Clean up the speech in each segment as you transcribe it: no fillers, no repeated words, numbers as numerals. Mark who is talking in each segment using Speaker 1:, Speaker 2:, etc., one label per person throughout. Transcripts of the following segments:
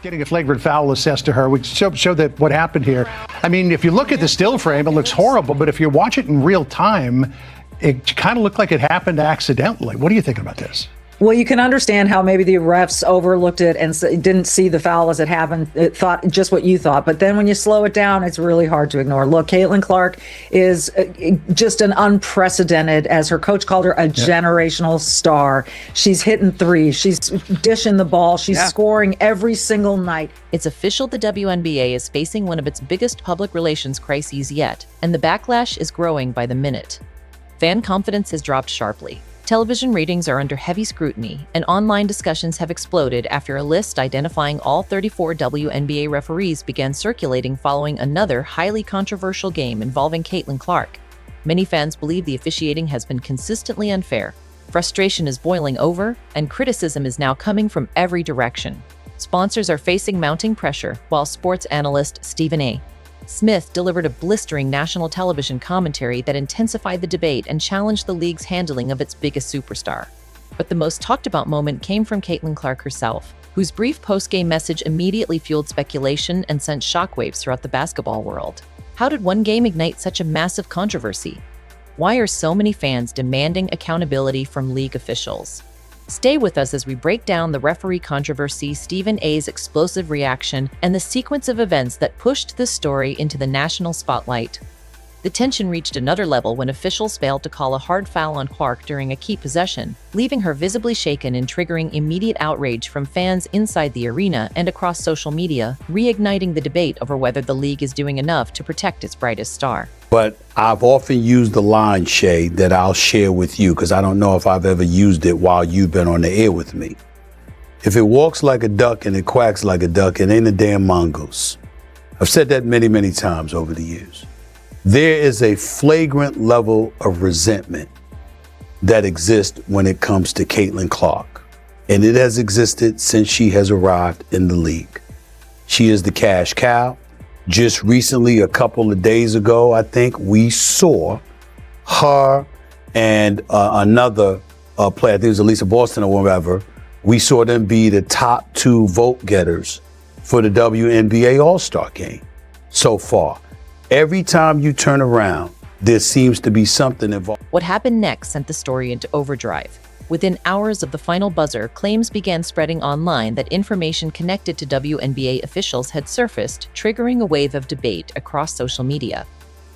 Speaker 1: getting a flagrant foul assessed to her. We show that what happened here. I mean, if you look at the still frame, it looks horrible, but if you watch it in real time, it kind of looked like it happened accidentally. What do you think about this?
Speaker 2: Well, you can understand how maybe the refs overlooked it and didn't see the foul as it happened. It thought just what you thought. But then when you slow it down, it's really hard to ignore. Look, Caitlin Clark is just an unprecedented, as her coach called her, a generational star. She's hitting threes. She's dishing the ball. She's scoring every single night.
Speaker 3: It's official the WNBA is facing one of its biggest public relations crises yet, and the backlash is growing by the minute. Fan confidence has dropped sharply. Television ratings are under heavy scrutiny, and online discussions have exploded after a list identifying all 34 WNBA referees began circulating following another highly controversial game involving Caitlin Clark. Many fans believe the officiating has been consistently unfair. Frustration is boiling over, and criticism is now coming from every direction. Sponsors are facing mounting pressure, while sports analyst Wnba Smith delivered a blistering national television commentary that intensified the debate and challenged the league's handling of its biggest superstar. But the most talked about moment came from Caitlin Clark herself, whose brief post-game message immediately fueled speculation and sent shockwaves throughout the basketball world. How did one game ignite such a massive controversy? Why are so many fans demanding accountability from league officials? Stay with us as we break down the referee controversy, Wnba's explosive reaction, and the sequence of events that pushed this story into the national spotlight. The tension reached another level when officials failed to call a hard foul on Clark during a key possession, leaving her visibly shaken and triggering immediate outrage from fans inside the arena and across social media, reigniting the debate over whether the league is doing enough to protect its brightest star.
Speaker 4: But I've often used the line, Shay, that I'll share with you, because I don't know if I've ever used it while you've been on the air with me. If it walks like a duck and it quacks like a duck, it ain't a damn mongoose. I've said that many, many times over the years. There is a flagrant level of resentment that exists when it comes to Caitlin Clark, and it has existed since she has arrived in the league. She is the cash cow. Just recently, a couple of days ago, I think, we saw her and another player, I think it was Elisa Boston or whatever, we saw them be the top 2 vote getters for the WNBA All-Star game so far. Every time you turn around, there seems to be something involved.
Speaker 3: What happened next sent the story into overdrive. Within hours of the final buzzer, claims began spreading online that information connected to WNBA officials had surfaced, triggering a wave of debate across social media.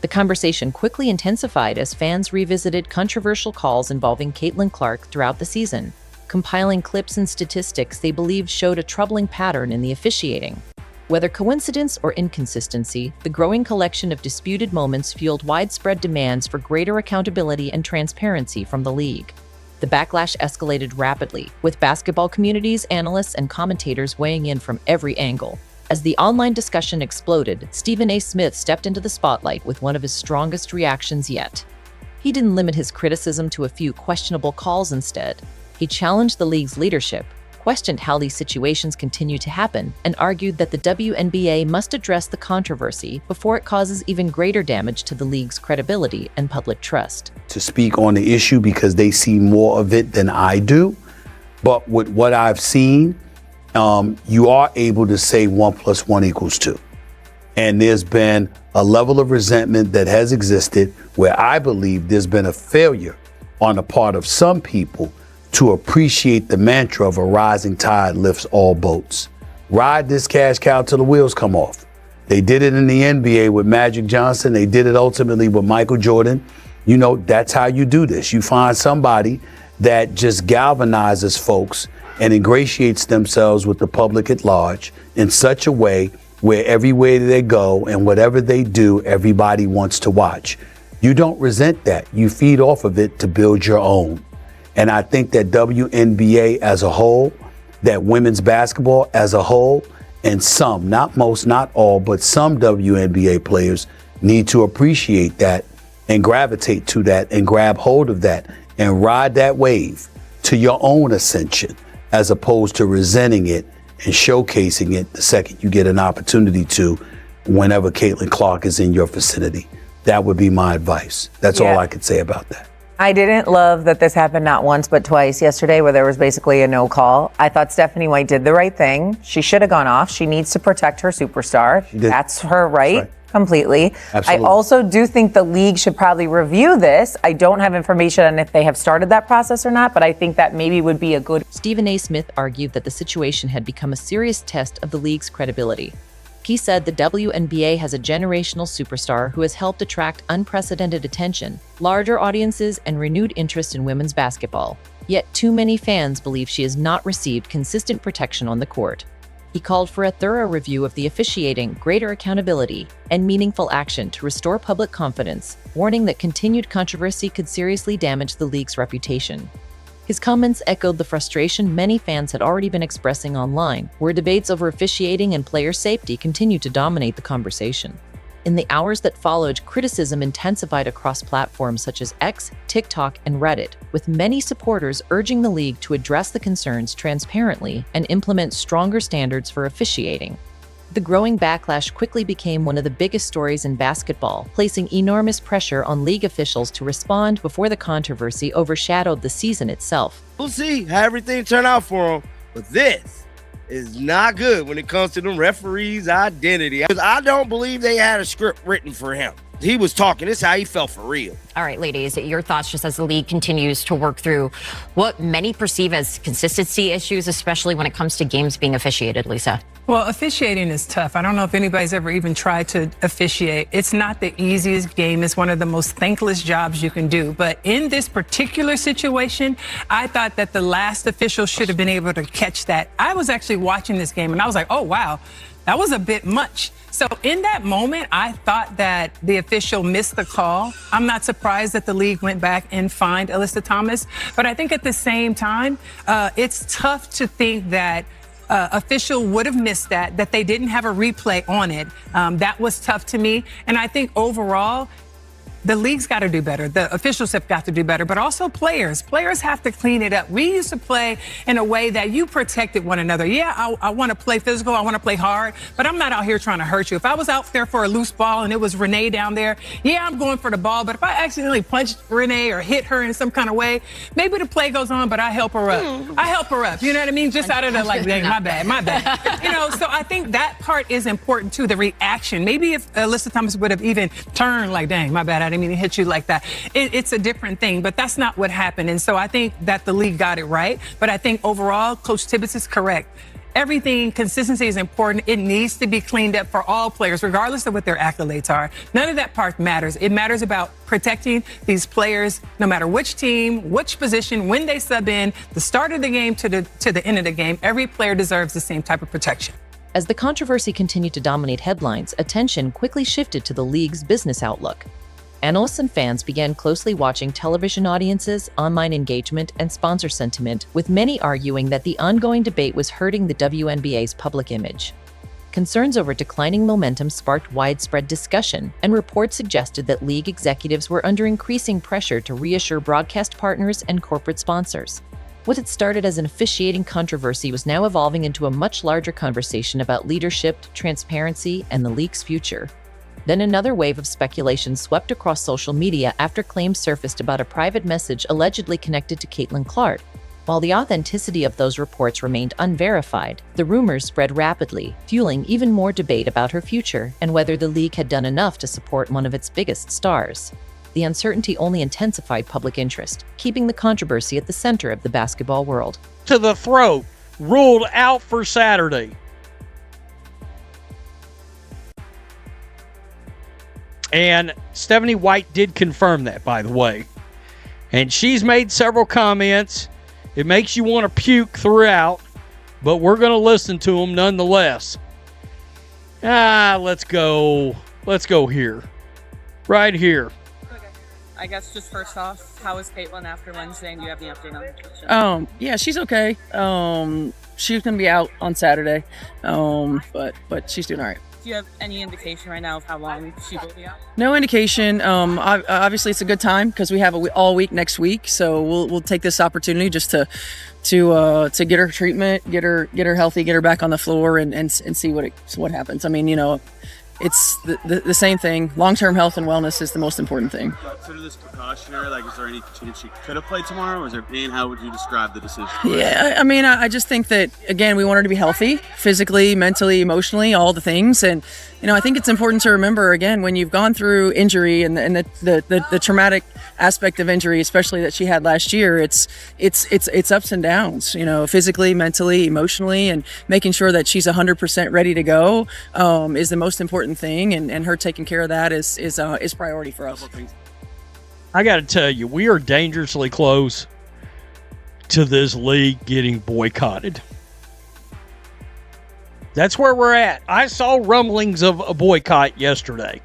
Speaker 3: The conversation quickly intensified as fans revisited controversial calls involving Caitlin Clark throughout the season, compiling clips and statistics they believed showed a troubling pattern in the officiating. Whether coincidence or inconsistency, the growing collection of disputed moments fueled widespread demands for greater accountability and transparency from the league. The backlash escalated rapidly, with basketball communities, analysts, and commentators weighing in from every angle. As the online discussion exploded, Wnba Smith stepped into the spotlight with one of his strongest reactions yet. He didn't limit his criticism to a few questionable calls instead. He challenged the league's leadership, questioned how these situations continue to happen, and argued that the WNBA must address the controversy before it causes even greater damage to the league's credibility and public trust.
Speaker 4: To speak on the issue because they see more of it than I do, but with what I've seen, you are able to say 1 + 1 = 2. And there's been a level of resentment that has existed where I believe there's been a failure on the part of some people to appreciate the mantra of a rising tide lifts all boats. Ride this cash cow till the wheels come off. They did it in the NBA with Magic Johnson. They did it ultimately with Michael Jordan. You know, that's how you do this. You find somebody that just galvanizes folks and ingratiates themselves with the public at large in such a way where everywhere they go and whatever they do, everybody wants to watch. You don't resent that. You feed off of it to build your own. And I think that WNBA as a whole, that women's basketball as a whole, and some, not most, not all, but some WNBA players need to appreciate that and gravitate to that and grab hold of that and ride that wave to your own ascension, as opposed to resenting it and showcasing it the second you get an opportunity to whenever Caitlin Clark is in your vicinity. That would be my advice. That's all I could say about that.
Speaker 5: I didn't love that this happened not once but twice yesterday, where there was basically a no call. I thought Stephanie White did the right thing. She should have gone off. She needs to protect her superstar. That's her right. Completely.
Speaker 4: Absolutely.
Speaker 5: I also do think the league should probably review this. I don't have information on if they have started that process or not, but I think that maybe would be a good.
Speaker 3: Stephen A. Smith argued that the situation had become a serious test of the league's credibility. He said the WNBA has a generational superstar who has helped attract unprecedented attention, larger audiences, and renewed interest in women's basketball. Yet too many fans believe she has not received consistent protection on the court. He called for a thorough review of the officiating, greater accountability, and meaningful action to restore public confidence, warning that continued controversy could seriously damage the league's reputation. His comments echoed the frustration many fans had already been expressing online, where debates over officiating and player safety continued to dominate the conversation. In the hours that followed, criticism intensified across platforms such as X, TikTok, and Reddit, with many supporters urging the league to address the concerns transparently and implement stronger standards for officiating. The growing backlash quickly became one of the biggest stories in basketball, placing enormous pressure on league officials to respond before the controversy overshadowed the season itself.
Speaker 6: We'll see how everything turned out for him, but this is not good when it comes to the referee's identity. Because I don't believe they had a script written for him. He was talking. This is how he felt for real.
Speaker 7: All right, ladies, your thoughts just as the league continues to work through what many perceive as consistency issues, especially when it comes to games being officiated, Lisa.
Speaker 8: Well, officiating is tough. I don't know if anybody's ever even tried to officiate. It's not the easiest game. It's one of the most thankless jobs you can do. But in this particular situation, I thought that the last official should have been able to catch that. I was actually watching this game and I was like, oh, wow, that was a bit much. So in that moment, I thought that the official missed the call. I'm not surprised that the league went back and fined Alyssa Thomas. But I think at the same time, it's tough to think that official would have missed that they didn't have a replay on it. That was tough to me. And I think overall, the league's got to do better. The officials have got to do better, but also players. Players have to clean it up. We used to play in a way that you protected one another. Yeah, I want to play physical. I want to play hard, but I'm not out here trying to hurt you. If I was out there for a loose ball and it was Renee down there, yeah, I'm going for the ball. But if I accidentally punched Renee or hit her in some kind of way, maybe the play goes on, but I help her up. I help her up. You know what I mean? Just out of the like, dang, my bad. You know, so I think that part is important too, the reaction. Maybe if Alyssa Thomas would have even turned like, dang, my bad, I didn't mean to hit you like that. It's a different thing, but that's not what happened. And so I think that the league got it right. But I think overall, Coach Tibbetts is correct. Everything, consistency is important. It needs to be cleaned up for all players, regardless of what their accolades are. None of that part matters. It matters about protecting these players, no matter which team, which position, when they sub in, the start of the game to the end of the game. Every player deserves the same type of protection.
Speaker 3: As the controversy continued to dominate headlines, attention quickly shifted to the league's business outlook. Analysts and fans began closely watching television audiences, online engagement, and sponsor sentiment, with many arguing that the ongoing debate was hurting the WNBA's public image. Concerns over declining momentum sparked widespread discussion, and reports suggested that league executives were under increasing pressure to reassure broadcast partners and corporate sponsors. What had started as an officiating controversy was now evolving into a much larger conversation about leadership, transparency, and the league's future. Then another wave of speculation swept across social media after claims surfaced about a private message allegedly connected to Caitlin Clark. While the authenticity of those reports remained unverified, the rumors spread rapidly, fueling even more debate about her future and whether the league had done enough to support one of its biggest stars. The uncertainty only intensified public interest, keeping the controversy at the center of the basketball world.
Speaker 9: To the throat, ruled out for Saturday. And Stephanie White did confirm that, by the way. And she's made several comments. It makes you want to puke throughout, but we're going to listen to them nonetheless. Let's go here. Right here.
Speaker 10: Okay. I guess just first off, how is Caitlin after Wednesday, and do you have any update on the
Speaker 11: Yeah, she's okay. She's going to be out on Saturday, but she's doing all right.
Speaker 10: Do you have any indication right now of how long she will be out?
Speaker 11: No indication. Obviously, it's a good time because we have all week next week, so we'll take this opportunity just to get her treatment, get her healthy, get her back on the floor, and see what happens. I mean, you know, it's the same thing. Long-term health and wellness is the most important thing.
Speaker 12: Consider this precautionary. Like, is there any chance she could have played tomorrow? Or is there pain? How would you describe the decision?
Speaker 11: Yeah, I mean, I just think that, again, we want her to be healthy, physically, mentally, emotionally, all the things. And, I think it's important to remember, again, when you've gone through injury and the traumatic aspect of injury, especially that she had last year, it's ups and downs, physically, mentally, emotionally, and making sure that she's 100% ready to go is the most important thing. And her taking care of that is priority for us.
Speaker 9: I got to tell you, we are dangerously close to this league getting boycotted. That's where we're at. I saw rumblings of a boycott yesterday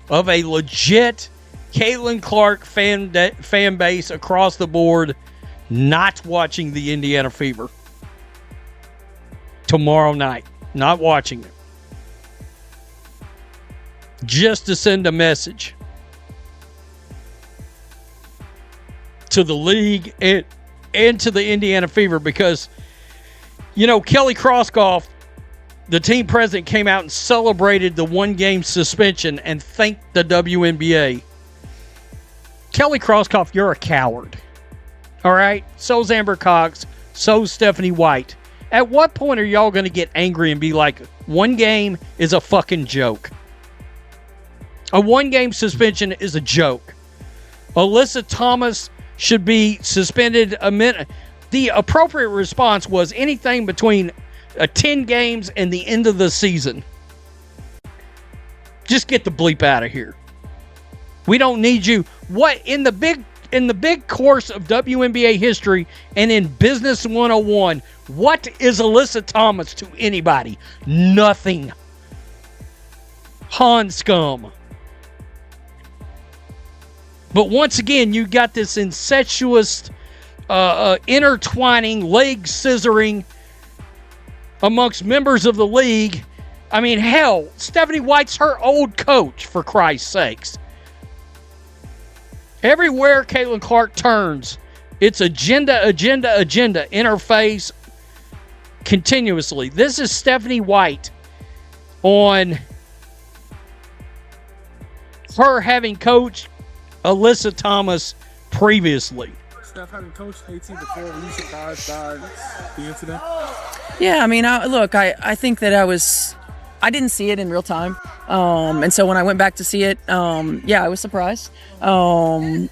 Speaker 9: of a legit Caitlin Clark fan base across the board not watching the Indiana Fever tomorrow night. Not watching it. Just to send a message to the league and to the Indiana Fever, because Kelly Krauskopf, the team president, came out and celebrated the one-game suspension and thanked the WNBA. Kelly Krauskopf, you're a coward. All right? So's Amber Cox. So's Stephanie White. At what point are y'all going to get angry and be like, one game is a fucking joke? A one-game suspension is a joke. Alyssa Thomas should be suspended a minute. The appropriate response was anything between 10 games and the end of the season. Just get the bleep out of here. We don't need you. What in the big course of WNBA history and in Business 101, what is Alyssa Thomas to anybody? Nothing. Han scum. But once again, you got this incestuous intertwining, leg scissoring amongst members of the league. I mean, hell, Stephanie White's her old coach, for Christ's sakes. Everywhere Caitlin Clark turns, it's agenda in her face continuously. This is Stephanie White on her having coached Alyssa Thomas previously.
Speaker 12: Steph, having coached AT before, were you surprised by the incident?
Speaker 11: Yeah, I mean, I think that I didn't see it in real time. And so when I went back to see it, I was surprised. I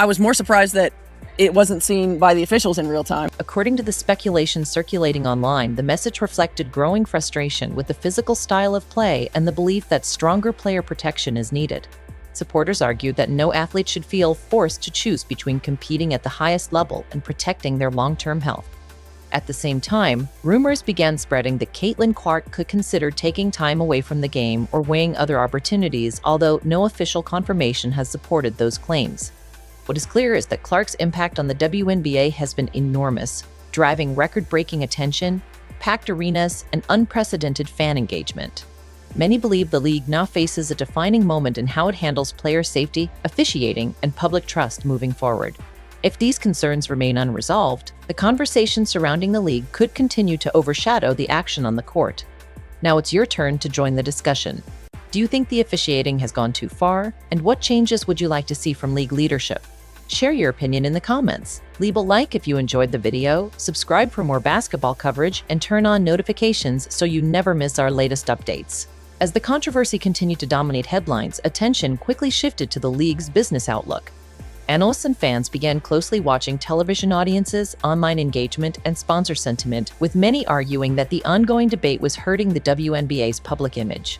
Speaker 11: was more surprised that it wasn't seen by the officials in real time.
Speaker 3: According to the speculation circulating online, the message reflected growing frustration with the physical style of play and the belief that stronger player protection is needed. Supporters argued that no athlete should feel forced to choose between competing at the highest level and protecting their long-term health. At the same time, rumors began spreading that Caitlin Clark could consider taking time away from the game or weighing other opportunities, although no official confirmation has supported those claims. What is clear is that Clark's impact on the WNBA has been enormous, driving record-breaking attention, packed arenas, and unprecedented fan engagement. Many believe the league now faces a defining moment in how it handles player safety, officiating, and public trust moving forward. If these concerns remain unresolved, the conversation surrounding the league could continue to overshadow the action on the court. Now it's your turn to join the discussion. Do you think the officiating has gone too far? And what changes would you like to see from league leadership? Share your opinion in the comments. Leave a like if you enjoyed the video, subscribe for more basketball coverage, and turn on notifications so you never miss our latest updates. As the controversy continued to dominate headlines, attention quickly shifted to the league's business outlook. Analysts and fans began closely watching television audiences, online engagement, and sponsor sentiment, with many arguing that the ongoing debate was hurting the WNBA's public image.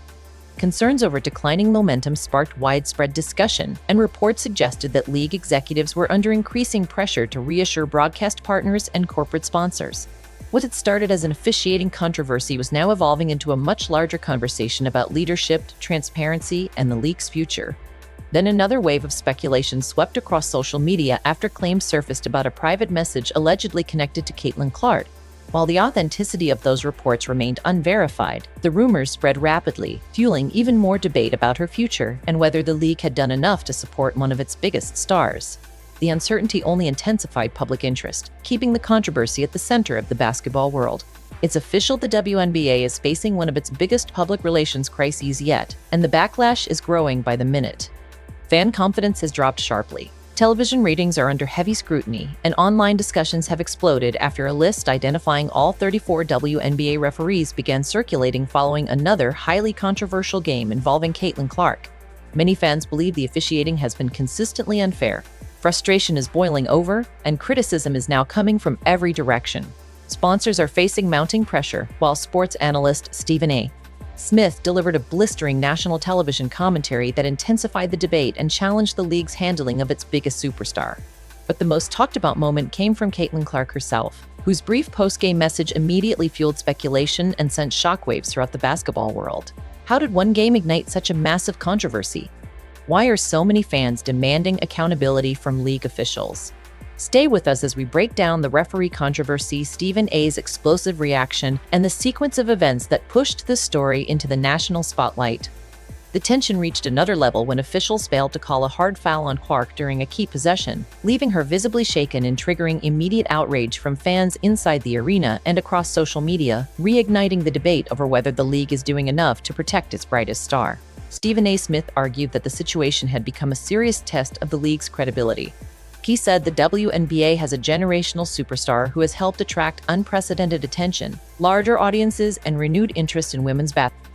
Speaker 3: Concerns over declining momentum sparked widespread discussion, and reports suggested that league executives were under increasing pressure to reassure broadcast partners and corporate sponsors. What had started as an officiating controversy was now evolving into a much larger conversation about leadership, transparency, and the league's future. Then another wave of speculation swept across social media after claims surfaced about a private message allegedly connected to Caitlin Clark. While the authenticity of those reports remained unverified, the rumors spread rapidly, fueling even more debate about her future and whether the league had done enough to support one of its biggest stars. The uncertainty only intensified public interest, keeping the controversy at the center of the basketball world. It's official, the WNBA is facing one of its biggest public relations crises yet, and the backlash is growing by the minute. Fan confidence has dropped sharply. Television ratings are under heavy scrutiny, and online discussions have exploded after a list identifying all 34 WNBA referees began circulating following another highly controversial game involving Caitlin Clark. Many fans believe the officiating has been consistently unfair. Frustration is boiling over, and criticism is now coming from every direction. Sponsors are facing mounting pressure, while sports analyst Stephen A. Smith delivered a blistering national television commentary that intensified the debate and challenged the league's handling of its biggest superstar. But the most talked about moment came from Caitlin Clark herself, whose brief post-game message immediately fueled speculation and sent shockwaves throughout the basketball world. How did one game ignite such a massive controversy? Why are so many fans demanding accountability from league officials? Stay with us as we break down the referee controversy, Stephen A's explosive reaction, and the sequence of events that pushed this story into the national spotlight. The tension reached another level when officials failed to call a hard foul on Clark during a key possession, leaving her visibly shaken and triggering immediate outrage from fans inside the arena and across social media, reigniting the debate over whether the league is doing enough to protect its brightest star. Stephen A. Smith argued that the situation had become a serious test of the league's credibility. He said the WNBA has a generational superstar who has helped attract unprecedented attention, larger audiences, and renewed interest in women's basketball.